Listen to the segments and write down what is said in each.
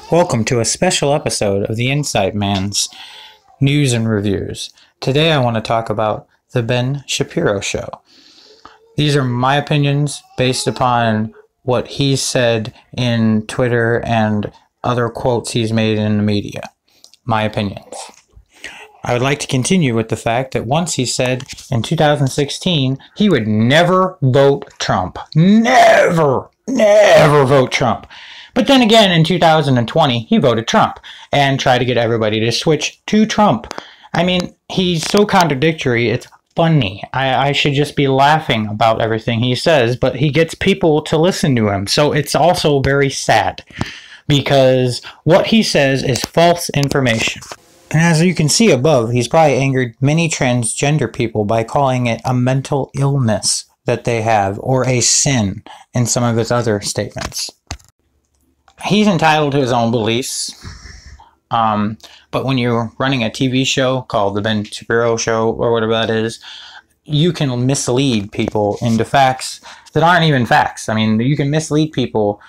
Welcome to a special episode of the Insight Man's News and Reviews. Today I want to talk about the Ben Shapiro Show. These are my opinions based upon what he said in Twitter and other quotes he's made in the media. My opinions. I would like to continue with the fact that once he said in 2016 he would never vote Trump. Never vote Trump. But then again, in 2020, he voted Trump and tried to get everybody to switch to Trump. I mean, he's so contradictory, it's funny. I should just be laughing about everything he says, but he gets people to listen to him. So it's also very sad because what he says is false information. And as you can see above, he's probably angered many transgender people by calling it a mental illness that they have or a sin in some of his other statements. He's entitled to his own beliefs, but when you're running a TV show called the Ben Shapiro Show or whatever that is, you can mislead people into facts that aren't even facts. I mean, you can mislead people,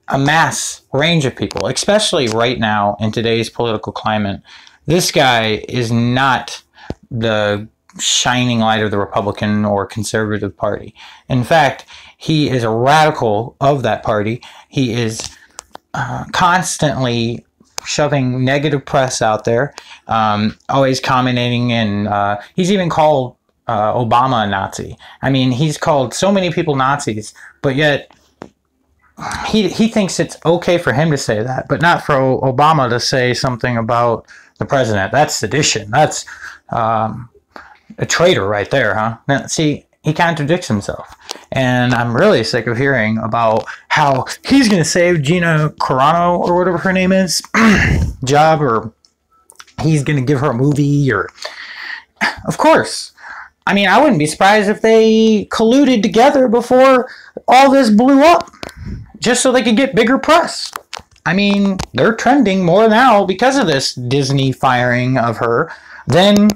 a mass range of people, especially right now in today's political climate. This guy is not the shining light of the Republican or conservative party. In fact, he is a radical of that party. He is constantly shoving negative press out there, always commenting, and he's even called Obama a Nazi. I mean, he's called so many people Nazis, but yet he thinks it's okay for him to say that, but not for Obama to say something about the president. That's sedition. That's a traitor right there, huh? Now, see, he contradicts himself. And I'm really sick of hearing about how he's going to save Gina Carano, or whatever her name is, job, or he's going to give her a movie, or... Of course. I mean, I wouldn't be surprised if they colluded together before all this blew up, just so they could get bigger press. I mean, they're trending more now because of this Disney firing of her than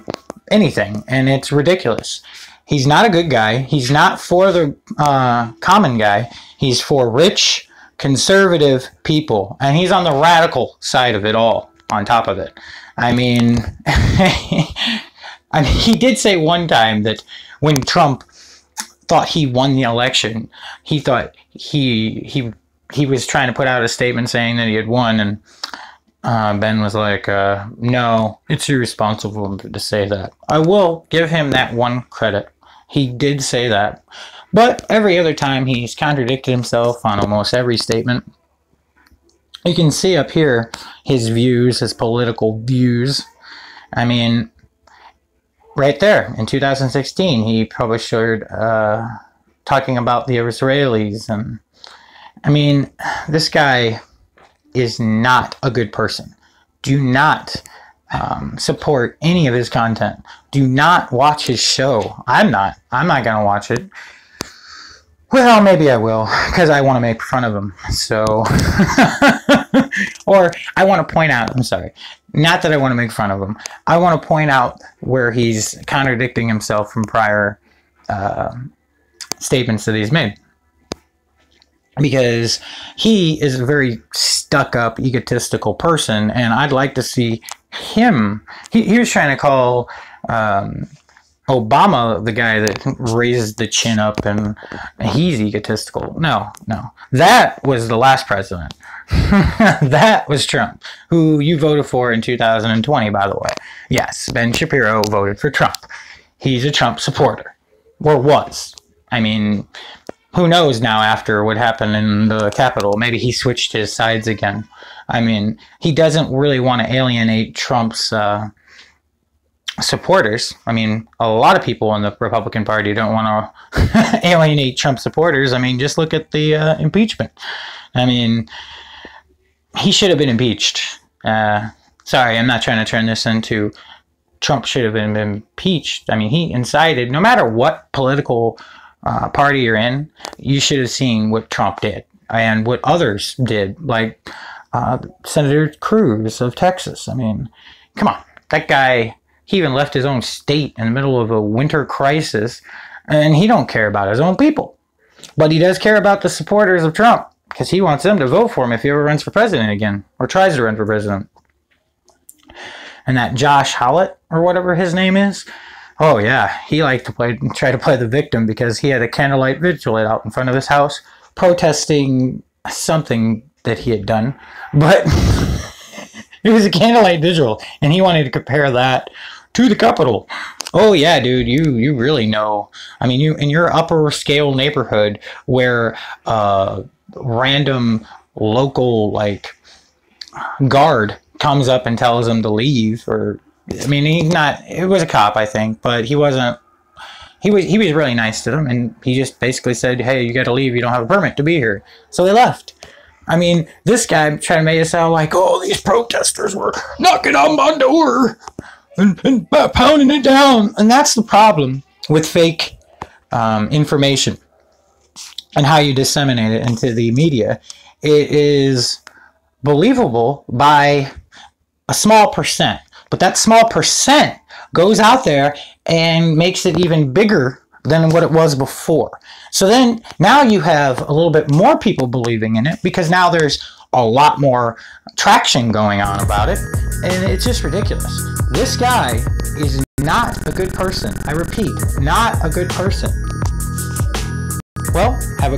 anything, and it's ridiculous. He's not a good guy. He's not for the common guy. He's for rich, conservative people. And he's on the radical side of it all, on top of it. I mean, he did say one time that when Trump thought he won the election, he thought he was trying to put out a statement saying that he had won, and Ben was like, no, it's irresponsible to say that. I will give him that one credit. He did say that. But every other time he's contradicted himself on almost every statement. You can see up here his views, his political views. I mean, right there in 2016 he published talking about the Israelis. And I mean, this guy is not a good person. Do not support any of his content. Do not watch his show. I'm not gonna watch it. Well, maybe I will, because I want to make fun of him. So, or I want to point out, I'm sorry, not that I want to make fun of him. I want to point out where he's contradicting himself from prior statements that he's made. Because he is a very stuck-up, egotistical person, and I'd like to see him... He was trying to call Obama the guy that raises the chin up and he's egotistical. No. That was the last president. That was Trump, who you voted for in 2020, by the way. Yes, Ben Shapiro voted for Trump. He's a Trump supporter. Or was. I mean... Who knows now after what happened in the Capitol? Maybe he switched his sides again. I mean, he doesn't really want to alienate Trump's supporters. I mean, a lot of people in the Republican Party don't want to alienate Trump supporters. I mean, just look at the impeachment. I mean, he should have been impeached. Sorry, I'm not trying to turn this into Trump should have been impeached. I mean, he incited, no matter what political party you're in, you should have seen what Trump did and what others did, like Senator Cruz of Texas. I mean, come on, that guy, he even left his own state in the middle of a winter crisis, and he don't care about his own people. But he does care about the supporters of Trump. because he wants them to vote for him if he ever runs for president again, or tries to run for president. And that Josh Howlett, or whatever his name is, oh yeah, he liked to try to play the victim, because he had a candlelight vigil out in front of his house protesting something that he had done, but it was a candlelight vigil, and he wanted to compare that to the Capitol. Oh yeah, dude, you really know. I mean, you in your upper scale neighborhood where random local like guard comes up and tells him to leave, or I mean, he's not. It was a cop, I think, but he wasn't. He was really nice to them, and he just basically said, "Hey, you got to leave. You don't have a permit to be here." So they left. I mean, this guy tried to make it sound like, oh, these protesters were knocking on my door and pounding it down. And that's the problem with fake information and how you disseminate it into the media. It is believable by a small percent, but that small percent goes out there and makes it even bigger than what it was before. So then now you have a little bit more people believing in it, because now there's a lot more traction going on about it, and it's just ridiculous. This guy is not a good person. I repeat, not a good person. Well, have a